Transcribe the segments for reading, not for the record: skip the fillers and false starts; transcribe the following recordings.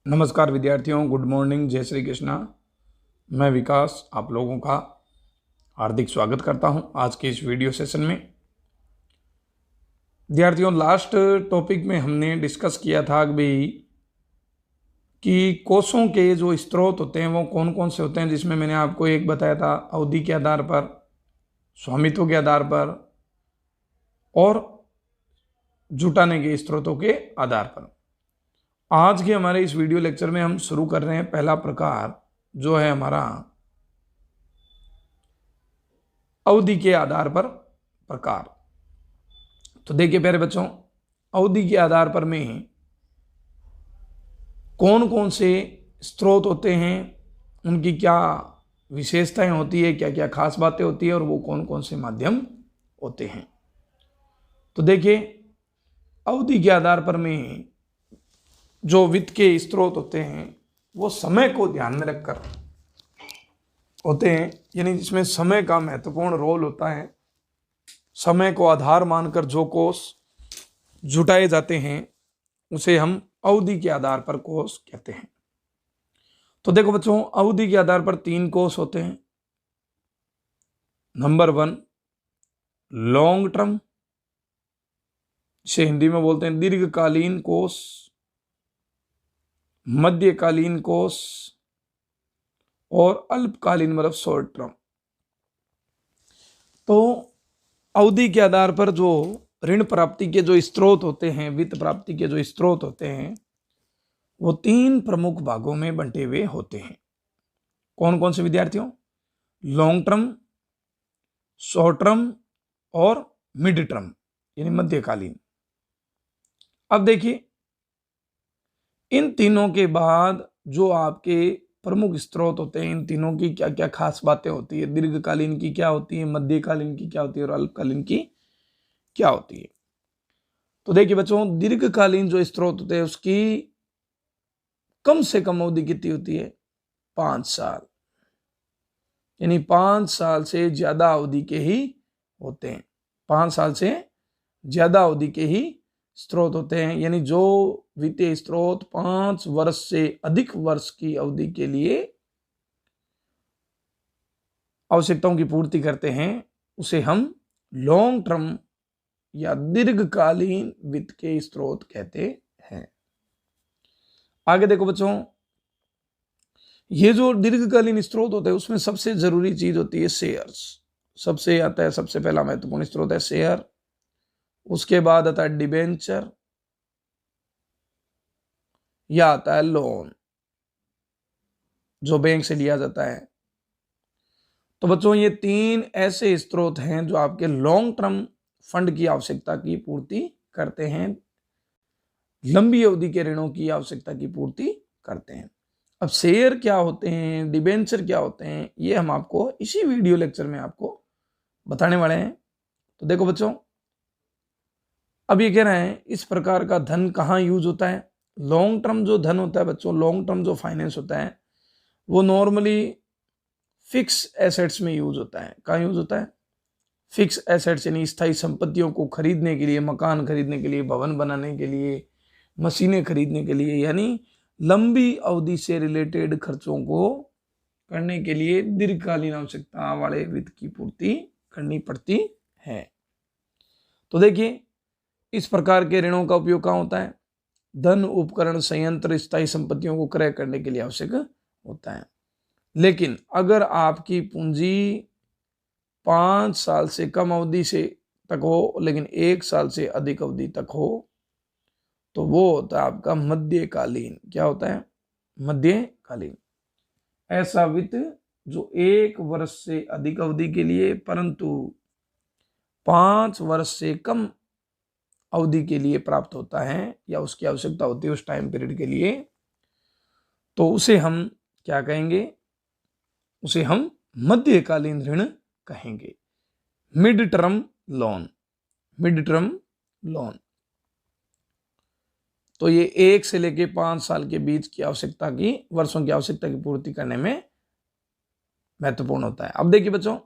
नमस्कार विद्यार्थियों, good morning, जय श्री कृष्णा। मैं विकास आप लोगों का हार्दिक स्वागत करता हूं आज के इस वीडियो सेशन में। विद्यार्थियों, लास्ट टॉपिक में हमने डिस्कस किया था कि कोषों के जो स्रोत होते हैं वो कौन कौन से होते हैं, जिसमें मैंने आपको एक बताया था अवधि के आधार पर, स्वामित्व के आधार पर और जुटाने के स्रोतों के आधार पर। आज के हमारे इस वीडियो लेक्चर में हम शुरू कर रहे हैं पहला प्रकार, जो है हमारा अवधि के आधार पर प्रकार। तो देखिए प्यारे बच्चों, अवधि के आधार पर में कौन कौन से स्रोत होते हैं, उनकी क्या विशेषताएं होती है, क्या क्या खास बातें होती है और वो कौन कौन से माध्यम होते हैं। तो देखिए, अवधि के आधार पर में जो वित्त के स्रोत होते हैं वो समय को ध्यान में रखकर होते हैं, यानी जिसमें समय का महत्वपूर्ण रोल होता है। समय को आधार मानकर जो कोष जुटाए जाते हैं उसे हम अवधि के आधार पर कोष कहते हैं। तो देखो बच्चों, अवधि के आधार पर 3 कोष होते हैं। नंबर 1 लॉन्ग टर्म, जिसे हिंदी में बोलते हैं दीर्घकालीन कोष, मध्यकालीन कोष और अल्पकालीन मतलब शॉर्ट टर्म। तो अवधि के आधार पर जो ऋण प्राप्ति के जो स्रोत होते हैं, वित्त प्राप्ति के जो स्रोत होते हैं, वो 3 प्रमुख भागों में बंटे हुए होते हैं। कौन कौन से विद्यार्थियों? लॉन्ग टर्म, शॉर्ट टर्म और मिड टर्म, यानी मध्यकालीन। अब देखिए, इन तीनों के बाद जो आपके प्रमुख स्रोत होते हैं, इन तीनों की क्या क्या खास बातें होती है, दीर्घकालीन की क्या होती है, मध्यकालीन की क्या होती है और अल्पकालीन की क्या होती है। तो देखिए बच्चों, दीर्घकालीन जो स्रोत होते हैं उसकी कम से कम अवधि कितनी होती है? 5 साल, यानी 5 साल से ज्यादा अवधि के ही होते हैं। 5 साल से ज्यादा अवधि के ही स्रोत होते हैं, यानी जो वित्तीय स्रोत 5 वर्ष से अधिक वर्ष की अवधि के लिए आवश्यकताओं की पूर्ति करते हैं उसे हम लॉन्ग टर्म या दीर्घकालीन वित्त के स्रोत कहते हैं। आगे देखो बच्चों, ये जो दीर्घकालीन स्रोत होते हैं उसमें सबसे जरूरी चीज होती है शेयर्स। सबसे आता है, सबसे पहला महत्वपूर्ण स्रोत है शेयर। उसके बाद आता है डिबेंचर या आता है लोन, जो बैंक से लिया जाता है। तो बच्चों, ये 3 ऐसे स्रोत हैं जो आपके लॉन्ग टर्म फंड की आवश्यकता की पूर्ति करते हैं, लंबी अवधि के ऋणों की आवश्यकता की पूर्ति करते हैं। अब शेयर क्या होते हैं, डिबेंचर क्या होते हैं, ये हम आपको इसी वीडियो लेक्चर में आपको बताने वाले हैं। तो देखो बच्चों, अब ये कह रहे हैं इस प्रकार का धन कहाँ यूज होता है। लॉन्ग टर्म जो धन होता है बच्चों, लॉन्ग टर्म जो फाइनेंस होता है वो नॉर्मली फिक्स एसेट्स में यूज होता है। कहाँ यूज होता है? फिक्स एसेट्स, यानी स्थायी संपत्तियों को खरीदने के लिए, मकान खरीदने के लिए, भवन बनाने के लिए, मशीनें खरीदने के लिए, यानी लंबी अवधि से रिलेटेड खर्चों को करने के लिए दीर्घकालीन आवश्यकता वाले वित्त की पूर्ति करनी पड़ती है। तो देखिए, इस प्रकार के ऋणों का उपयोग कहाँ होता है? धन, उपकरण, संयंत्र, स्थायी संपत्तियों को क्रय करने के लिए आवश्यक होता है। लेकिन अगर आपकी पूंजी 5 साल से कम अवधि से तक हो लेकिन 1 साल से अधिक अवधि तक हो, तो वो होता है आपका मध्यकालीन। क्या होता है? मध्यकालीन। ऐसा वित्त जो 1 वर्ष से अधिक अवधि के लिए परंतु 5 वर्ष से कम अवधि के लिए प्राप्त होता है या उसकी आवश्यकता होती है उस टाइम पीरियड के लिए, तो उसे हम क्या कहेंगे? उसे हम मध्यकालीन ऋण कहेंगे, mid term loan. Mid term loan. तो ये 1 से लेके 5 साल के बीच की आवश्यकता की, वर्षों की आवश्यकता की पूर्ति करने में महत्वपूर्ण होता है। अब देखिए बच्चों,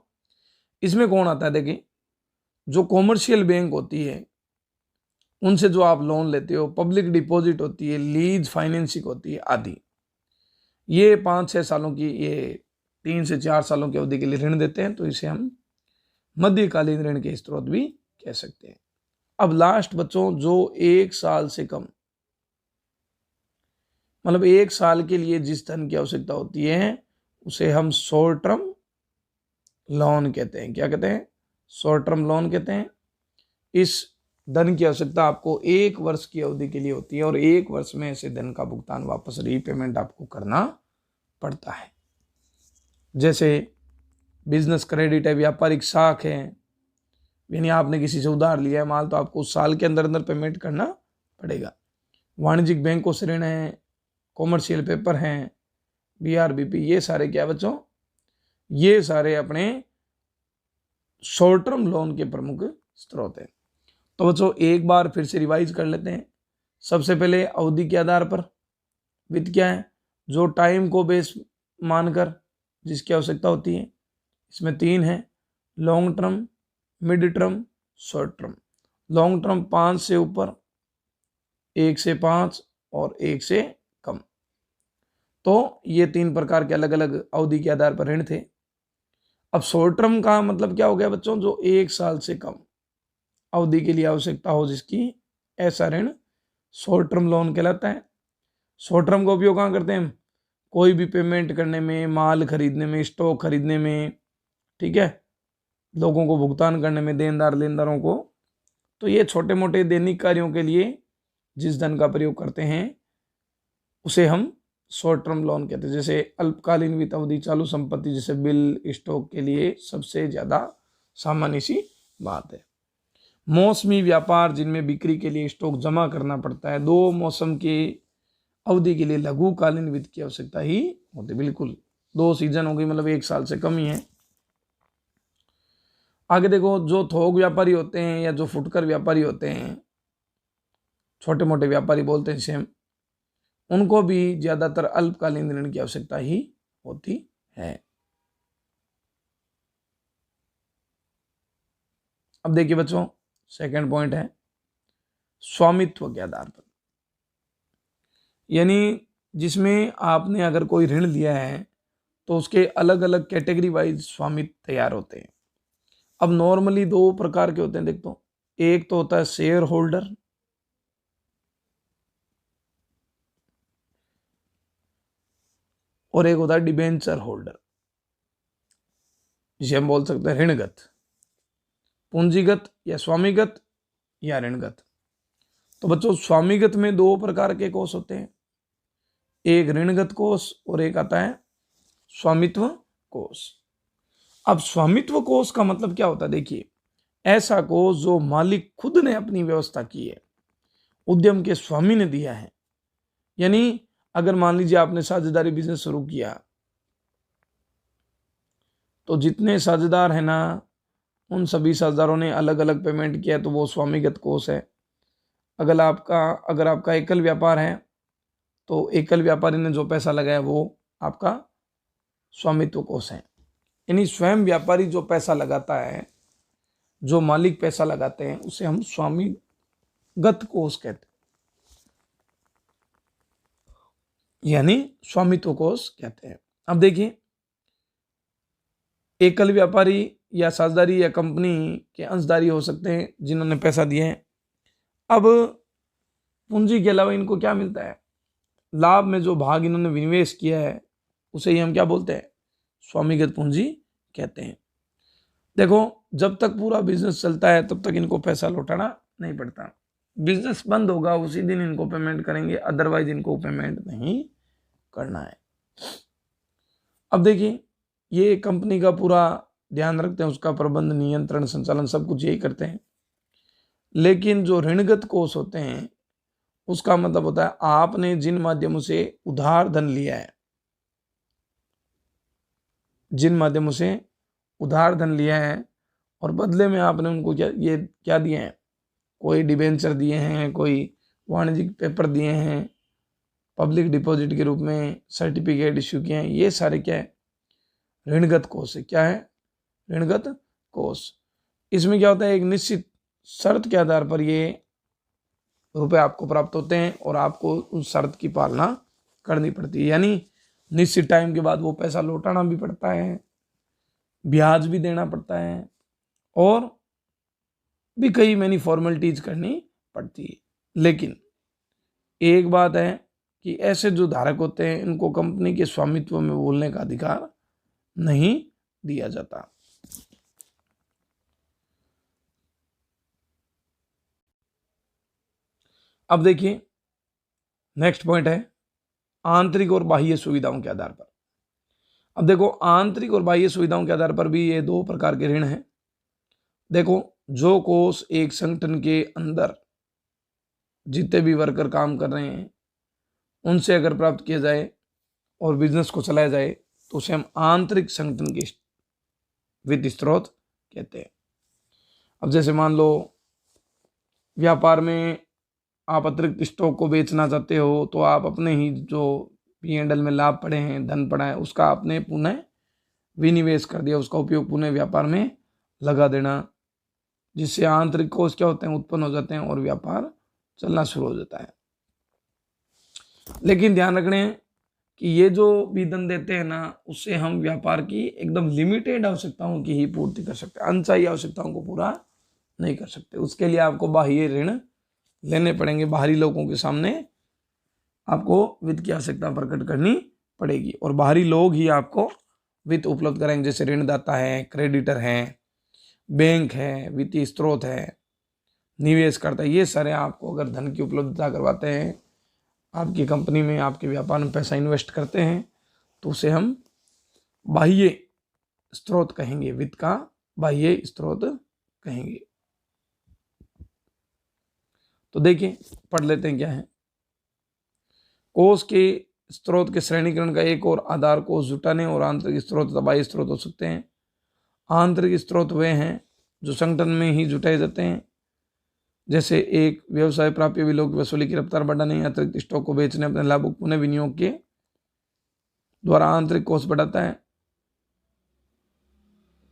इसमें कौन आता है? देखिए, जो कॉमर्शियल बैंक होती है उनसे जो आप लोन लेते हो, पब्लिक डिपॉजिट होती है, लीज फाइनेंसिंग होती है आदि, ये 5-6 सालों की, ये 3 से 4 सालों की अवधि के लिए ऋण देते हैं, तो इसे हम मध्यकालीन ऋण के स्रोत भी कह सकते हैं। अब लास्ट बच्चों, जो 1 साल से कम, मतलब 1 साल के लिए जिस धन की आवश्यकता होती है उसे हम शॉर्ट टर्म लोन कहते हैं। क्या कहते हैं? शॉर्ट टर्म लोन कहते हैं। इस धन की आवश्यकता आपको 1 वर्ष की अवधि के लिए होती है और 1 वर्ष में ऐसे धन का भुगतान वापस रीपेमेंट आपको करना पड़ता है। जैसे बिजनेस क्रेडिट है, व्यापारिक साख है, यानी आपने किसी से उधार लिया है माल, तो आपको उस साल के अंदर अंदर पेमेंट करना पड़ेगा। वाणिज्यिक बैंकों से ऋण है, कॉमर्शियल पेपर हैं, BRBP, ये सारे क्या बच्चों, ये सारे अपने शॉर्ट टर्म लोन के प्रमुख स्रोत हैं। तो बच्चों एक बार फिर से रिवाइज कर लेते हैं। सबसे पहले अवधि के आधार पर वित्त क्या है? जो टाइम को बेस मानकर जिसकी आवश्यकता होती है। इसमें 3 है, long term, mid term, short term. Long term 5 से ऊपर, 1 से 5 और 1 से कम। तो ये 3 प्रकार के अलग अलग अवधि के आधार पर ऋण थे। अब शॉर्ट टर्म का मतलब क्या हो गया बच्चों? जो 1 साल से कम अवधि के लिए आवश्यकता हो जिसकी, ऐसा ऋण शॉर्ट टर्म लोन कहलाता है। शॉर्ट टर्म का उपयोग कहाँ करते हैं हम? कोई भी पेमेंट करने में, माल खरीदने में, स्टॉक खरीदने में, ठीक है, लोगों को भुगतान करने में, देनदार लेनदारों को। तो ये छोटे मोटे दैनिक कार्यों के लिए जिस धन का प्रयोग करते हैं उसे हम शॉर्ट टर्म लोन कहते हैं। जैसे अल्पकालीन वित्त अवधि, चालू संपत्ति जैसे बिल, स्टॉक के लिए सबसे ज्यादा सामान्य सी बात है। मौसमी व्यापार, जिनमें बिक्री के लिए स्टॉक जमा करना पड़ता है। 2 मौसम की अवधि के लिए लघुकालीन वित्त की आवश्यकता ही होती है। बिल्कुल 2 सीजन हो गई, मतलब 1 साल से कम ही है। आगे देखो, जो थोक व्यापारी होते हैं या जो फुटकर व्यापारी होते हैं, छोटे मोटे व्यापारी बोलते हैं जिसे हम, उनको भी ज्यादातर अल्पकालीन ऋण की आवश्यकता ही होती है। अब देखिए बच्चों, सेकंड पॉइंट है स्वामित्व के आधार पर, यानी जिसमें आपने अगर कोई ऋण लिया है तो उसके अलग अलग कैटेगरी वाइज स्वामित्व तैयार होते हैं। अब नॉर्मली 2 प्रकार के होते हैं, देखो, एक तो होता है शेयर होल्डर और एक होता है डिबेंचर होल्डर, जिसे हम बोल सकते हैं ऋणगत, पूंजीगत या स्वामीगत या ऋणगत। तो बच्चों स्वामीगत में 2 प्रकार के कोष होते हैं, एक ऋणगत कोष और एक आता है स्वामित्व कोष। अब स्वामित्व कोष का मतलब क्या होता है? देखिए, ऐसा कोष जो मालिक खुद ने अपनी व्यवस्था की है, उद्यम के स्वामी ने दिया है। यानी अगर मान लीजिए आपने साझेदारी बिजनेस शुरू किया, तो जितने साझेदार हैं ना, उन सभी साझेदारों ने अलग अलग पेमेंट किया, तो वो स्वामीगत कोष है। अगर आपका एकल व्यापार है, तो एकल व्यापारी ने जो पैसा लगाया वो आपका स्वामित्व कोष है। यानी स्वयं व्यापारी जो पैसा लगाता है, जो मालिक पैसा लगाते हैं, उसे हम स्वामीगत कोष कहते हैं, यानी स्वामित्व कोष कहते हैं। अब देखिए, एकल व्यापारी या साझेदारी या कंपनी के अंशधारी हो सकते हैं जिन्होंने पैसा दिए हैं। अब पूंजी के अलावा इनको क्या मिलता है? लाभ में जो भाग इन्होंने विनिवेश किया है उसे ही हम क्या बोलते हैं? स्वामीगत पूंजी कहते हैं। देखो, जब तक पूरा बिजनेस चलता है तब तक इनको पैसा लौटाना नहीं पड़ता। बिजनेस बंद होगा उसी दिन इनको पेमेंट करेंगे, अदरवाइज इनको पेमेंट नहीं करना है। अब देखिए, ये कंपनी का पूरा ध्यान रखते हैं, उसका प्रबंध, नियंत्रण, संचालन सब कुछ यही करते हैं। लेकिन जो ऋणगत कोष होते हैं उसका मतलब होता है आपने जिन माध्यमों से उधार धन लिया है, जिन माध्यमों से उधार धन लिया है और बदले में आपने उनको क्या दिए हैं? कोई डिबेंचर दिए हैं, कोई वाणिज्यिक पेपर दिए हैं, पब्लिक डिपॉजिट के रूप में सर्टिफिकेट इश्यू किए हैं, ये सारे क्या है? ऋणगत कोष है। क्या है? ऋणगत कोष। इसमें क्या होता है? एक निश्चित शर्त के आधार पर ये रुपए आपको प्राप्त होते हैं और आपको उस शर्त की पालना करनी पड़ती है, यानी निश्चित टाइम के बाद वो पैसा लौटाना भी पड़ता है, ब्याज भी देना पड़ता है और भी कई मैनी फॉर्मेलिटीज करनी पड़ती है। लेकिन एक बात है कि ऐसे जो धारक होते हैं इनको कंपनी के स्वामित्व में बोलने का अधिकार नहीं दिया जाता। अब देखिए नेक्स्ट पॉइंट है आंतरिक और बाह्य सुविधाओं के आधार पर। अब देखो आंतरिक और बाह्य सुविधाओं के आधार पर भी ये दो प्रकार के ऋण हैं। देखो जो कोष एक संगठन के अंदर जितने भी वर्कर काम कर रहे हैं उनसे अगर प्राप्त किया जाए और बिजनेस को चलाया जाए तो उसे हम आंतरिक संगठन के वित्त स्रोत कहते हैं। अब जैसे मान लो व्यापार में आप अतिरिक्त स्टॉक को बेचना चाहते हो तो आप अपने ही जो P&L में लाभ पड़े हैं, धन पड़ा है, उसका आपने पुनः विनिवेश कर दिया, उसका उपयोग पुनः व्यापार में लगा देना, जिससे आंतरिक कोष क्या होते हैं, उत्पन्न हो जाते हैं और व्यापार चलना शुरू हो जाता है। लेकिन ध्यान रखने कि ये जो भी धन देते हैं ना, उससे हम व्यापार की एकदम लिमिटेड आवश्यकताओं की ही पूर्ति कर सकते हैं, अनचाही आवश्यकताओं को पूरा नहीं कर सकते। उसके लिए आपको बाह्य ऋण लेने पड़ेंगे, बाहरी लोगों के सामने आपको वित्त की आवश्यकता प्रकट करनी पड़ेगी और बाहरी लोग ही आपको वित्त उपलब्ध कराएंगे, जैसे ऋणदाता है, क्रेडिटर हैं, बैंक है, वित्तीय स्रोत है, निवेश करता है। ये सारे आपको अगर धन की उपलब्धता करवाते हैं, आपकी कंपनी में, आपके व्यापार में पैसा इन्वेस्ट करते हैं, तो उसे हम बाह्य स्रोत कहेंगे, वित्त का बाह्य स्रोत कहेंगे। तो देखिए पढ़ लेते हैं क्या है। कोष के स्रोत के श्रेणीकरण का एक और आधार कोष जुटाने और आंतरिक स्रोत तथा बाह्य स्रोत हो सकते हैं। आंतरिक स्रोत वे हैं जो संगठन में ही जुटाए जाते हैं, जैसे एक व्यवसाय प्राप्य बिलों की वसूली की रफ्तार बढ़ाने, अतिरिक्त स्टॉक को बेचने, अपने लाभों पुनः विनियोग के द्वारा आंतरिक कोष बढ़ाता है।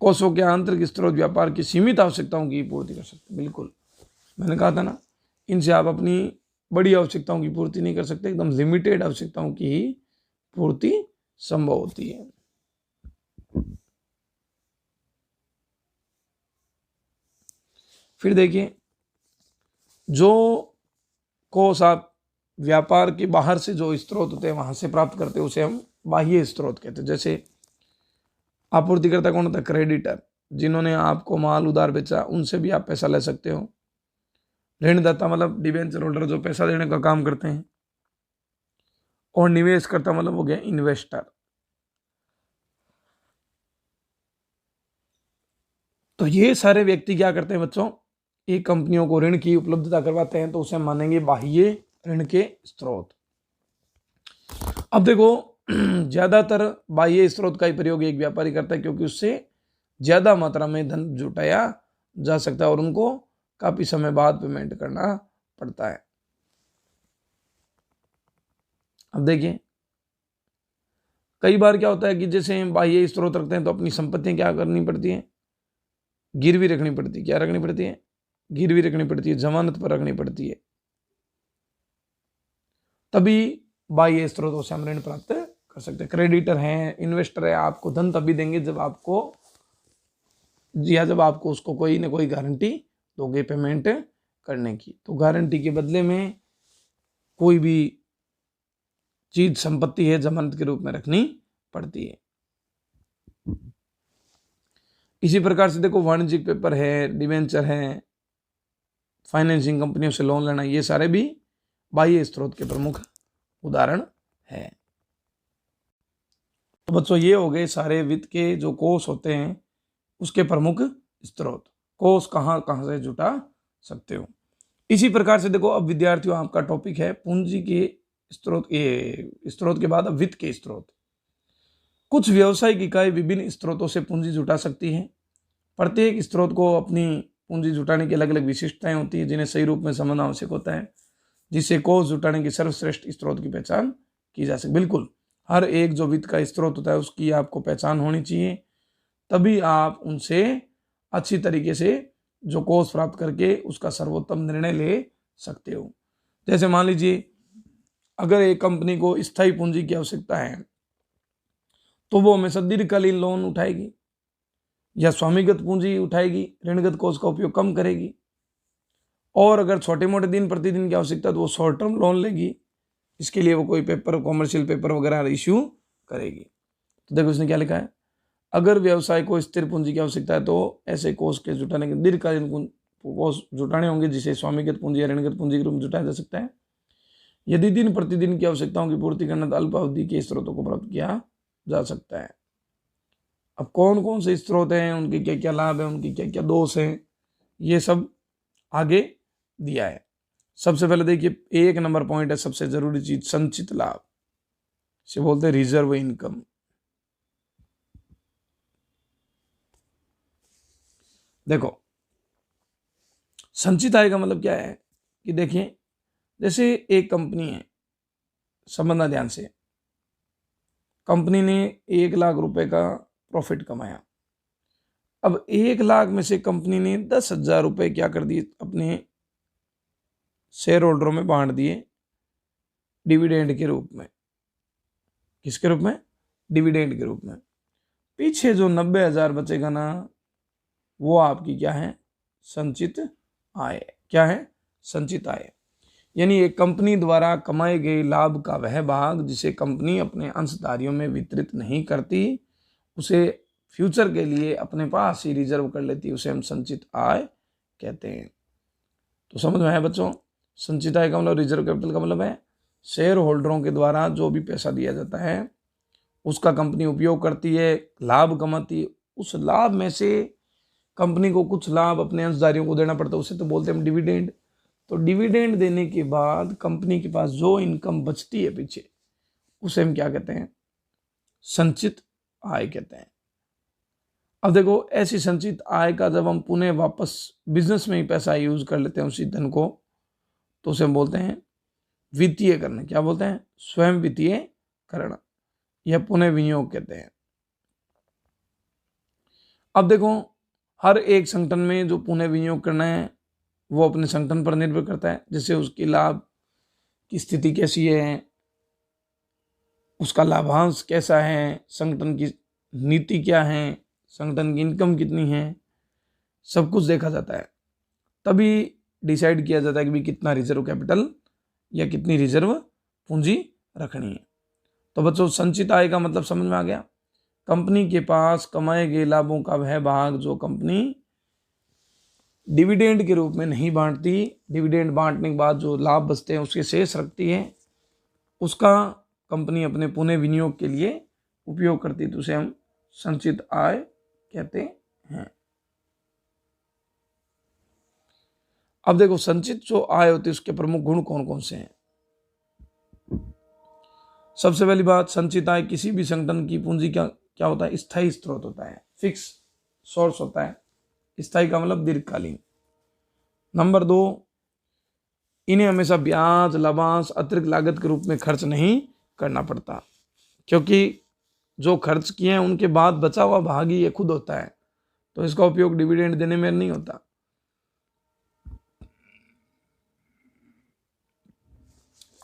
कोषों के आंतरिक स्रोत व्यापार की सीमित आवश्यकताओं की पूर्ति कर सकते हैं। बिल्कुल मैंने कहा था ना, इनसे आप अपनी बड़ी आवश्यकताओं की पूर्ति नहीं कर सकते, एकदम लिमिटेड आवश्यकताओं की ही पूर्ति संभव होती है। फिर देखिए जो कोष आप व्यापार के बाहर से जो स्रोत होते हैं वहां से प्राप्त करते हैं उसे हम बाह्य स्रोत कहते हैं। जैसे आपूर्तिकर्ता कौन होता है? क्रेडिटर, जिन्होंने आपको माल उधार बेचा, उनसे भी आप पैसा ले सकते हो। ऋणदाता मतलब डिबेंचर होल्डर, जो पैसा देने का काम करते हैं। और निवेश करता मतलब हो गया इन्वेस्टर। तो ये सारे व्यक्ति क्या करते हैं बच्चों, एक कंपनियों को ऋण की उपलब्धता करवाते हैं, तो उसे मानेंगे बाह्य ऋण के स्रोत। अब देखो ज्यादातर बाह्य स्रोत का ही प्रयोग एक व्यापारी करता है, क्योंकि उससे ज्यादा मात्रा में धन जुटाया जा सकता है और उनको काफी समय बाद पेमेंट करना पड़ता है। अब देखिए कई बार क्या होता है कि जैसे हम बाह्य स्रोत रखते हैं तो अपनी संपत्तियां क्या करनी पड़ती हैं, गिरवी रखनी पड़ती है। क्या रखनी पड़ती है? गिरवी रखनी पड़ती है, जमानत पर रखनी पड़ती है, तभी बाह्य स्रोतों से हम ऋण प्राप्त कर सकते हैं। क्रेडिटर हैं, इन्वेस्टर है, आपको धन तभी देंगे जब आपको उसको कोई ना कोई गारंटी दोगे पेमेंट करने की। तो गारंटी के बदले में कोई भी चीज, संपत्ति है, जमानत के रूप में रखनी पड़ती है। इसी प्रकार से देखो वाणिज्यिक पेपर है, डिवेंचर है, फाइनेंसिंग कंपनियों से लोन लेना, ये सारे भी बाह्य स्रोत के प्रमुख उदाहरण है। तो बच्चों ये हो गए सारे वित्त के जो कोष होते हैं उसके प्रमुख स्रोत। कोष कहाँ कहाँ से जुटा सकते हो। इसी प्रकार से देखो अब विद्यार्थियों आपका टॉपिक है पूंजी के स्रोत। स्रोत के बाद अब वित्त के स्रोत। कुछ व्यावसायिक इकाई विभिन्न स्रोतों से पूंजी जुटा सकती है। प्रत्येक स्रोत को अपनी पूंजी जुटाने की अलग अलग विशिष्टताएं होती है, जिन्हें सही रूप में समझना आवश्यक होता है, जिससे कोष जुटाने की सर्वश्रेष्ठ स्रोत की पहचान की जा सके। बिल्कुल हर एक जो वित्त का स्रोत होता है उसकी आपको पहचान होनी चाहिए, तभी आप उनसे अच्छी तरीके से जो कोष प्राप्त करके उसका सर्वोत्तम निर्णय ले सकते हो। जैसे मान लीजिए अगर एक कंपनी को स्थायी पूंजी की आवश्यकता है तो वो हमेशा दीर्घकालीन लोन उठाएगी या स्वामीगत पूंजी उठाएगी, ऋणगत कोष का उपयोग कम करेगी। और अगर छोटे मोटे दिन प्रतिदिन की आवश्यकता है तो वो शॉर्ट टर्म लोन लेगी। इसके लिए वो कोई पेपर, कॉमर्शियल पेपर वगैरह इश्यू करेगी। तो देखो उसने क्या लिखा है, अगर व्यवसाय को स्थिर पूंजी की आवश्यकता है तो ऐसे कोष के जुटाने के दीर्घकालीन कोष जुटाने होंगे, जिसे स्वामीगत पूंजी या ऋणगत पूंजी के रूप में जुटाया जा सकता है। यदि दिन प्रतिदिन की आवश्यकताओं की पूर्ति करना तो अल्पावधि के स्रोतों को प्राप्त किया जा सकता है। अब कौन कौन से स्रोत हैं, उनके क्या क्या लाभ हैं, उनकी क्या क्या दोष हैं, ये सब आगे दिया है। सबसे पहले देखिए 1 नंबर पॉइंट है, सबसे जरूरी चीज, संचित लाभ, इसे बोलते हैं रिजर्व इनकम। देखो संचित आय का मतलब क्या है कि देखिए जैसे एक कंपनी है, समझना ध्यान से, कंपनी ने 1 लाख रुपए का प्रॉफिट कमाया। अब 1 लाख में से कंपनी ने 10,000 रुपए क्या कर दिए, अपने शेयर होल्डरों में बांट दिए डिविडेंड के रूप में। किसके रूप में? डिविडेंड के रूप में। पीछे जो 90,000 बचेगा ना, वो आपकी क्या है? संचित आय। क्या है? संचित आय। यानी एक कंपनी द्वारा कमाए गए लाभ का वह भाग जिसे कंपनी अपने अंशधारियों में वितरित नहीं करती, उसे फ्यूचर के लिए अपने पास ही रिजर्व कर लेती है, उसे हम संचित आय कहते हैं। तो समझ में आया बच्चों? संचित आय का मतलब, रिजर्व कैपिटल का मतलब है शेयर होल्डरों के द्वारा जो भी पैसा दिया जाता है उसका कंपनी उपयोग करती है, लाभ कमाती है, उस लाभ में से कंपनी को कुछ लाभ अपने अंशधारियों को देना पड़ता है, उसे तो बोलते हैं हम डिविडेंड। तो डिविडेंड देने के बाद कंपनी के पास जो इनकम बचती है पीछे, उसे हम क्या कहते हैं? संचित आय कहते हैं। अब देखो ऐसी संचित आय का जब हम पुनः वापस बिजनेस में ही पैसा यूज कर लेते हैं उसी धन को, तो उसे हम बोलते हैं वित्तीयकरण। क्या बोलते हैं? स्वयं वित्तीयकरण या पुनः विनियोग कहते हैं। अब देखो हर एक संगठन में जो पुनः विनियोग करना है वो अपने संगठन पर निर्भर करता है, जैसे उसकी लाभ की स्थिति कैसी है, उसका लाभांश कैसा है, संगठन की नीति क्या है, संगठन की इनकम कितनी है, सब कुछ देखा जाता है। तभी डिसाइड किया जाता है कि भी कितना रिजर्व कैपिटल या कितनी रिजर्व पूंजी रखनी है। तो बच्चों संचित आय का मतलब समझ में आ गया? कंपनी के पास कमाए गए लाभों का वह भाग जो कंपनी डिविडेंड के रूप में नहीं बांटती, डिविडेंड बांटने के बाद जो लाभ बचते हैं उसके शेष रखती है, उसका कंपनी अपने पुनः विनियोग के लिए उपयोग करती है, तो उसे हम संचित आय कहते हैं। अब देखो संचित जो आय होती है उसके प्रमुख गुण कौन कौन से हैं। सबसे पहली बात, संचित आय किसी भी संगठन की पूंजी क्या क्या होता है? स्थायी स्रोत होता है, फिक्स सोर्स होता है। स्थायी का मतलब दीर्घकालीन। नंबर 2, इन्हें हमेशा ब्याज, लाभांश, अतिरिक्त लागत के रूप में खर्च नहीं करना पड़ता, क्योंकि जो खर्च किए हैं उनके बाद बचा हुआ भाग ही ये खुद होता है, तो इसका उपयोग डिविडेंड देने में नहीं होता।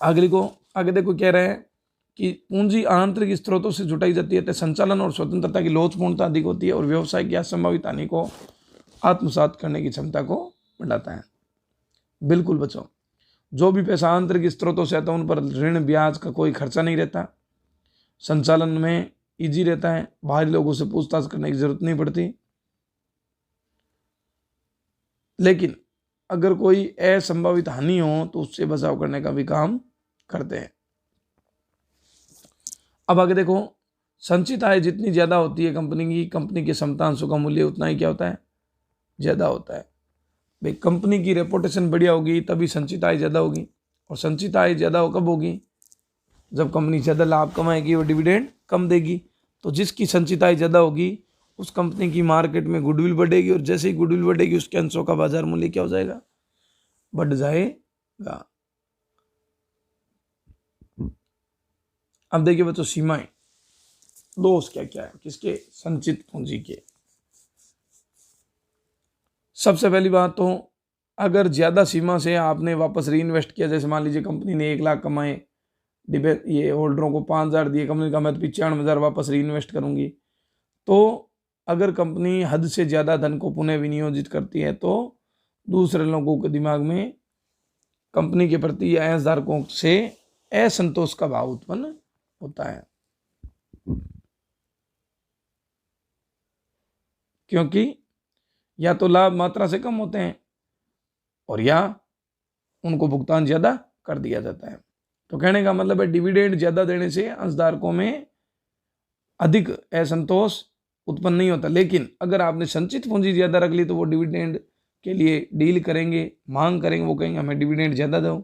आगे देखो कह रहे हैं कि पूंजी आंतरिक स्रोतों से जुटाई जाती है, तो संचालन और स्वतंत्रता की लोचपूर्णता अधिक होती है और व्यवसाय की असंभावित हानि को आत्मसात करने की क्षमता को बढ़ाता है। बिल्कुल बच्चों, जो भी पैसा आंतरिक स्रोतों से आता है उन पर ऋण ब्याज का कोई खर्चा नहीं रहता, संचालन में इजी रहता है, बाहरी लोगों से पूछताछ करने की जरूरत नहीं पड़ती। लेकिन अगर कोई असंभावित हानि हो तो उससे बचाव करने का भी काम करते हैं। अब आगे देखो, संचित आय जितनी ज्यादा होती है कंपनी के समतांशों का मूल्य उतना ही क्या होता है? ज्यादा होता है। भाई कंपनी की रेपुटेशन बढ़िया होगी तभी संचित आय ज्यादा होगी, और संचित आय ज्यादा कब होगी? जब कंपनी ज्यादा लाभ कमाएगी और डिविडेंड कम देगी। तो जिसकी संचित आय ज्यादा होगी उस कंपनी की मार्केट में गुडविल बढ़ेगी, और जैसे ही गुडविल बढ़ेगी उसके अंशों का बाजार मूल्य क्या हो जाएगा? बढ़ जाएगा। अब देखिए बच्चों सीमाएं, दोष क्या क्या है किसके? संचित पूंजी के। सबसे पहली बात तो अगर ज़्यादा सीमा से आपने वापस री इन्वेस्ट किया, जैसे मान लीजिए कंपनी ने 1 लाख कमाए, डिबे ये होल्डरों को 5,000 दिए, कंपनी का मैं तो 95,000 वापस री इन्वेस्ट करूँगी। तो अगर कंपनी हद से ज़्यादा धन को पुनः विनियोजित करती है तो दूसरे लोगों के दिमाग में कंपनी के प्रति या अंशधारकों से असंतोष का भाव उत्पन्न होता है, क्योंकि या तो लाभ मात्रा से कम होते हैं और या उनको भुगतान ज़्यादा कर दिया जाता है। तो कहने का मतलब है डिविडेंड ज़्यादा देने से अंशधारकों में अधिक असंतोष उत्पन्न नहीं होता, लेकिन अगर आपने संचित पूंजी ज़्यादा रख ली तो वो डिविडेंड के लिए डील करेंगे, मांग करेंगे, वो कहेंगे हमें डिविडेंड ज़्यादा दो,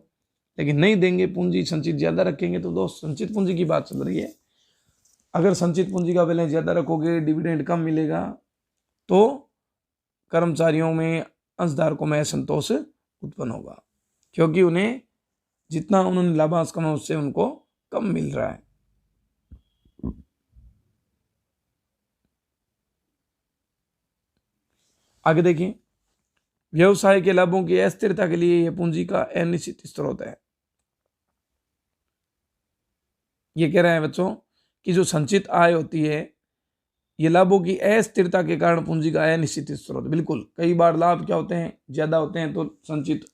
लेकिन नहीं देंगे, पूंजी संचित ज़्यादा रखेंगे। तो दोस्त संचित पूंजी की बात चल रही है। अगर संचित पूंजी का बैलेंस ज़्यादा रखोगे, डिविडेंड कम मिलेगा, तो कर्मचारियों में, अंशधारकों में असंतोष उत्पन्न होगा, क्योंकि उन्हें जितना उन्होंने लाभांश कमाया उससे उनको कम मिल रहा है। आगे देखिए, व्यवसाय के लाभों की अस्थिरता के लिए यह पूंजी का अनिश्चित स्रोत है। ये कह रहे हैं बच्चों कि जो संचित आय होती है ये लाभों की अस्थिरता के कारण पूंजी का अनिश्चित स्रोत। बिल्कुल, कई बार लाभ क्या होते हैं, ज्यादा होते हैं तो संचित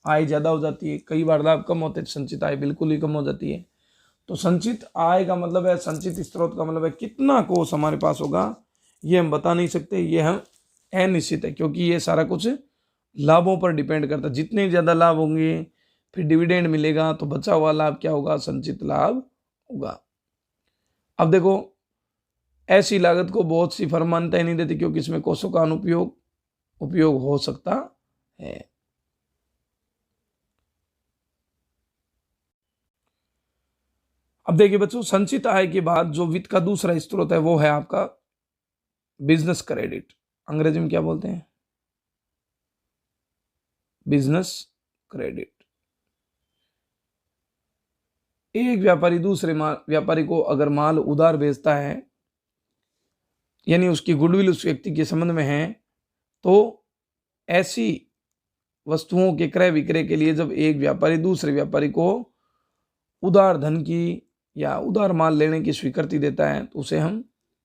आय ज्यादा हो जाती है, कई बार लाभ कम होते हैं संचित आय बिल्कुल ही कम हो जाती है। तो संचित आय का मतलब है, संचित स्रोत का मतलब है कितना कोष हमारे पास होगा ये हम बता नहीं सकते, ये हम अनिश्चित है, क्योंकि ये सारा कुछ लाभों पर डिपेंड करता है। जितने ज़्यादा लाभ होंगे फिर डिविडेंड मिलेगा, तो बचा हुआ लाभ क्या होगा, संचित लाभ होगा। अब देखो, ऐसी लागत को बहुत सी फर्म मान्यता ही नहीं देती क्योंकि इसमें कोषों का उपयोग हो सकता है। अब देखिए बच्चों, संचित आय के बाद जो वित्त का दूसरा स्रोत है वो है आपका बिजनेस क्रेडिट। अंग्रेजी में क्या बोलते हैं, बिजनेस क्रेडिट। एक व्यापारी दूसरे व्यापारी को अगर माल उधार बेचता है, यानी उसकी गुडविल उस व्यक्ति के संबंध में है, तो ऐसी वस्तुओं के क्रय विक्रय के लिए जब एक व्यापारी दूसरे व्यापारी को उधार धन की या उधार माल लेने की स्वीकृति देता है तो उसे हम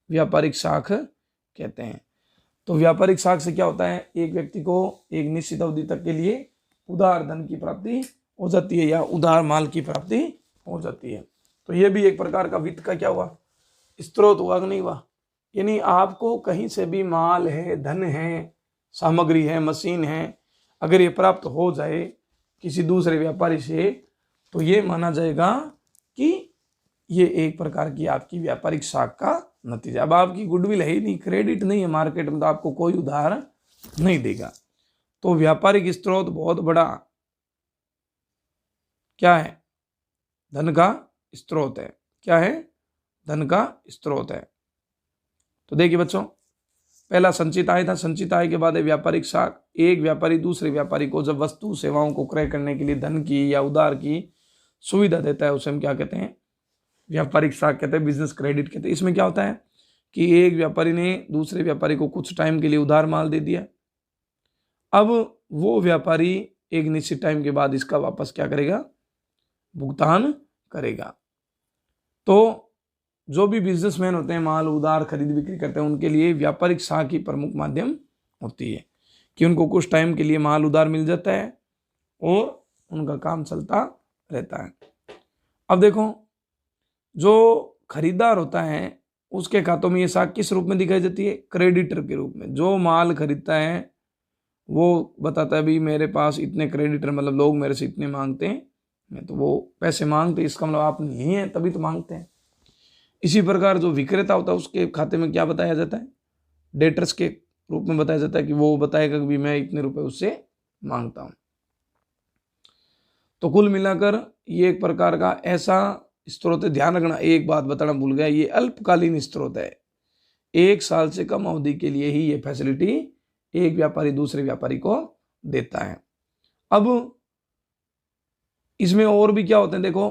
व्यापारिक साख कहते हैं। तो व्यापारिक साख से क्या होता है, एक व्यक्ति को एक निश्चित अवधि तक के लिए उधार धन की प्राप्ति हो जाती है या उधार माल की प्राप्ति हो जाती है। तो ये भी एक प्रकार का वित्त का क्या हुआ, स्रोत हुआ कि नहीं हुआ। यानी आपको कहीं से भी माल है, धन है, सामग्री है, मशीन है, अगर ये प्राप्त हो जाए किसी दूसरे व्यापारी से तो ये माना जाएगा कि ये एक प्रकार की आपकी व्यापारिक साख का नतीजा। अब आपकी गुडविल है ही नहीं, क्रेडिट नहीं है मार्केट में, तो आपको कोई उधार नहीं देगा। तो व्यापारिक स्रोत बहुत बड़ा क्या है, धन का स्रोत है। क्या है, धन का स्रोत है। तो देखिए बच्चों, पहला संचित आय था, संचित आय के बाद है व्यापारिक साख। एक व्यापारी दूसरे व्यापारी को जब वस्तु सेवाओं को क्रय करने के लिए धन की या उधार की सुविधा देता है उसे हम क्या कहते हैं, व्यापारिक साख कहते हैं, बिजनेस क्रेडिट कहते हैं। इसमें क्या होता है कि एक व्यापारी ने दूसरे व्यापारी को कुछ टाइम के लिए उधार माल दे दिया, अब वो व्यापारी एक निश्चित टाइम के बाद इसका वापस क्या करेगा, भुगतान करेगा। तो जो भी बिजनेसमैन होते हैं, माल उधार खरीद बिक्री करते हैं, उनके लिए व्यापारिक साख ही प्रमुख माध्यम होती है कि उनको कुछ टाइम के लिए माल उधार मिल जाता है और उनका काम चलता रहता है। अब देखो, जो खरीदार होता है उसके खातों में ये साख किस रूप में दिखाई जाती है, क्रेडिटर के रूप में। जो माल खरीदता है वो बताता है भी मेरे पास इतने क्रेडिटर, मतलब लोग मेरे से इतने मांगते हैं, मैं तो वो पैसे मांगते, इसका मतलब आप नहीं है तभी तो मांगते हैं। इसी प्रकार जो विक्रेता होता है उसके खाते में क्या बताया जाता है, डेटर्स के रूप में बताया जाता है कि वो बताएगा कि मैं इतने रुपए उससे मांगता हूं। तो कुल मिलाकर ये एक प्रकार का ऐसा स्रोत है। ध्यान रखना, एक बात बताना भूल गया, ये अल्पकालीन स्रोत है। 1 साल से कम अवधि के लिए ही ये फैसिलिटी एक व्यापारी दूसरे व्यापारी को देता है। अब इसमें और भी क्या होते हैं, देखो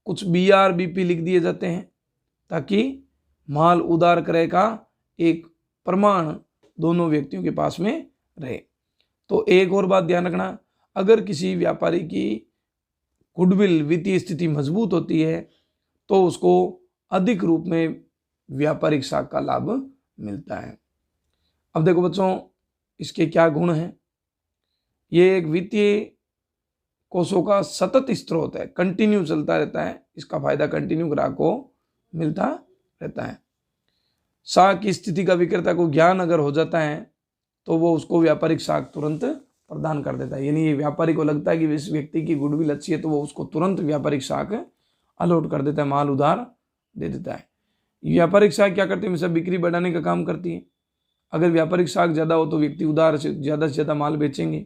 कुछ BRBP लिख दिए जाते हैं ताकि माल उधार क्रय का एक प्रमाण दोनों व्यक्तियों के पास में रहे। तो एक और बात ध्यान रखना, अगर किसी व्यापारी की गुडविल वित्तीय स्थिति मजबूत होती है तो उसको अधिक रूप में व्यापारिक साख का लाभ मिलता है। अब देखो बच्चों, इसके क्या गुण हैं। ये एक वित्तीय कोषों का सतत स्रोत है, कंटिन्यू चलता रहता है, इसका फायदा कंटिन्यू ग्राहक को मिलता रहता है। साख की स्थिति का विक्रेता को ज्ञान अगर हो जाता है तो वो उसको व्यापारिक साख तुरंत प्रदान कर देता है। यानी ये व्यापारी को लगता है कि इस व्यक्ति की गुडविल अच्छी है तो वो उसको तुरंत व्यापारिक साख अलॉट कर देता है, माल उधार दे देता है। व्यापारिक साख क्या करती है, हमेशा बिक्री बढ़ाने का काम करती है। अगर व्यापारिक साख ज़्यादा हो तो व्यक्ति उधार से ज़्यादा माल बेचेंगे,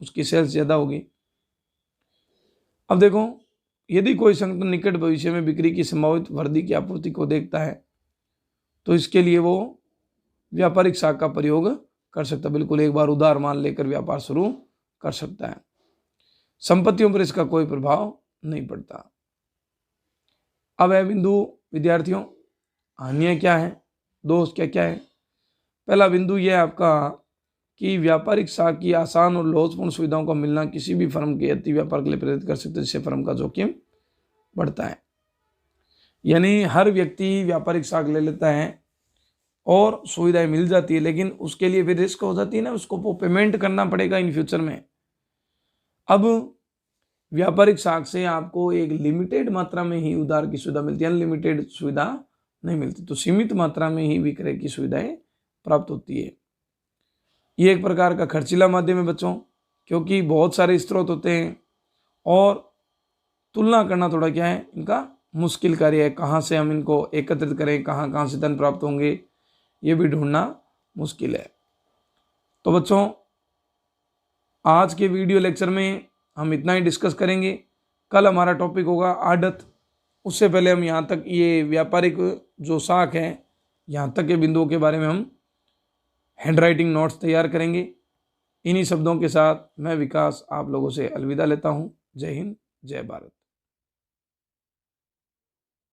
उसकी सेल्स ज़्यादा होगी। अब देखो, यदि कोई संगठन निकट भविष्य में बिक्री की संभावित वृद्धि की आपूर्ति को देखता है तो इसके लिए वो व्यापारिक साख का प्रयोग कर सकता है। बिल्कुल एक बार उधार माल लेकर व्यापार शुरू कर सकता है। संपत्तियों पर इसका कोई प्रभाव नहीं पड़ता। अब है बिंदु विद्यार्थियों, हानियाँ क्या है, दोष क्या क्या है। पहला बिंदु यह है आपका कि व्यापारिक साख की आसान और लोचपूर्ण सुविधाओं का मिलना किसी भी फर्म के अति व्यापार के लिए प्रेरित कर सकते हैं, जिससे फर्म का जोखिम बढ़ता है। यानी हर व्यक्ति व्यापारिक साख ले लेता है और सुविधाएं मिल जाती है, लेकिन उसके लिए फिर रिस्क हो जाती है ना, उसको वो पेमेंट करना पड़ेगा इन फ्यूचर में। अब व्यापारिक साख से आपको एक लिमिटेड मात्रा में ही उधार की सुविधा मिलती है, अनलिमिटेड सुविधा नहीं मिलती। तो सीमित मात्रा में ही विक्रय की सुविधाएं प्राप्त होती है। ये एक प्रकार का खर्चीला माध्यम है बच्चों, क्योंकि बहुत सारे स्रोत होते हैं और तुलना करना थोड़ा क्या है, इनका मुश्किल कार्य है। कहाँ से हम इनको एकत्रित करें, कहाँ से धन प्राप्त होंगे, ये भी ढूंढना मुश्किल है। तो बच्चों, आज के वीडियो लेक्चर में हम इतना ही डिस्कस करेंगे। कल हमारा टॉपिक होगा आड़त। उससे पहले हम यहाँ तक ये व्यापारिक जो साख है, यहाँ तक के बिंदुओं के बारे में हम हैंडराइटिंग नोट्स तैयार करेंगे। इन्हीं शब्दों के साथ मैं विकास आप लोगों से अलविदा लेता हूँ। जय हिंद, जय भारत।